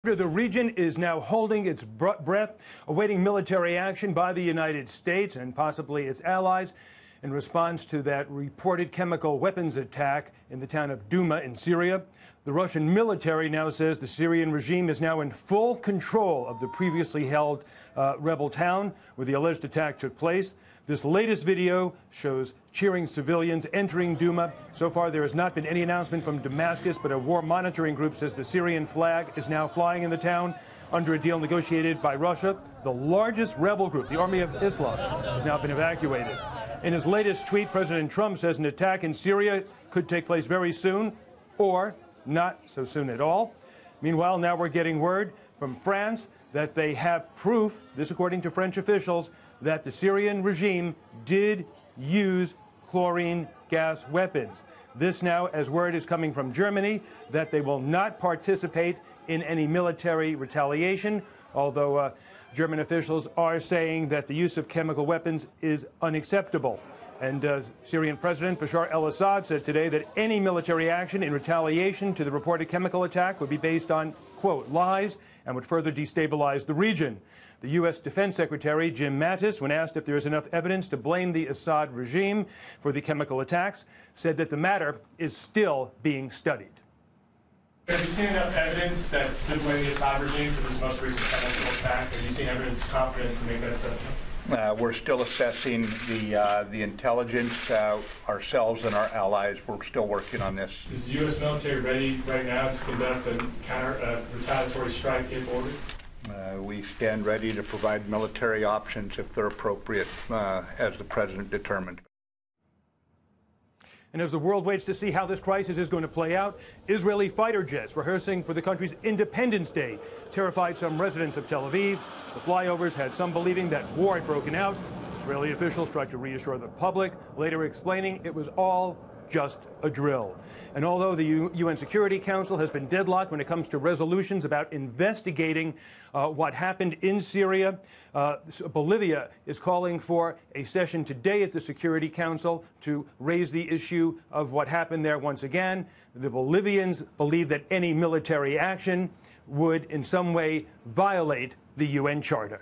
The region is now holding its breath, awaiting military action by the United States and possibly its allies in response to that reported chemical weapons attack in the town of Douma in Syria. The Russian military now says the Syrian regime is now in full control of the previously held rebel town where the alleged attack took place. This latest video shows cheering civilians entering Douma. So far, there has not been any announcement from Damascus, but a war monitoring group says the Syrian flag is now flying in the town under a deal negotiated by Russia. The largest rebel group, the Army of Islam, has now been evacuated. In his latest tweet, President Trump says an attack in Syria could take place very soon, or not so soon at all. Meanwhile, now we're getting word from France that they have proof, this according to French officials, that the Syrian regime did use chlorine gas weapons. This now, as word is coming from Germany, that they will not participate in any military retaliation, although German officials are saying that the use of chemical weapons is unacceptable. And Syrian President Bashar al-Assad said today that any military action in retaliation to the reported chemical attack would be based on, quote, lies and would further destabilize the region. The U.S. Defense Secretary Jim Mattis, when asked if there is enough evidence to blame the Assad regime for the chemical attacks, said that the matter is still being studied. Have you seen enough evidence that to blame the Assad regime for this most recent chemical attack? Have you seen evidence confident to make that assessment? We're still assessing the intelligence ourselves and our allies. We're still working on this. Is the U.S. military ready right now to conduct a retaliatory strike if ordered? We stand ready to provide military options if they're appropriate, as the President determined. And as the world waits to see how this crisis is going to play out, Israeli fighter jets rehearsing for the country's Independence Day terrified some residents of Tel Aviv. The flyovers had some believing that war had broken out. Israeli officials tried to reassure the public, later explaining it was all just a drill. And although the UN Security Council has been deadlocked when it comes to resolutions about investigating what happened in Syria, Bolivia is calling for a session today at the Security Council to raise the issue of what happened there once again. The Bolivians believe that any military action would in some way violate the UN Charter.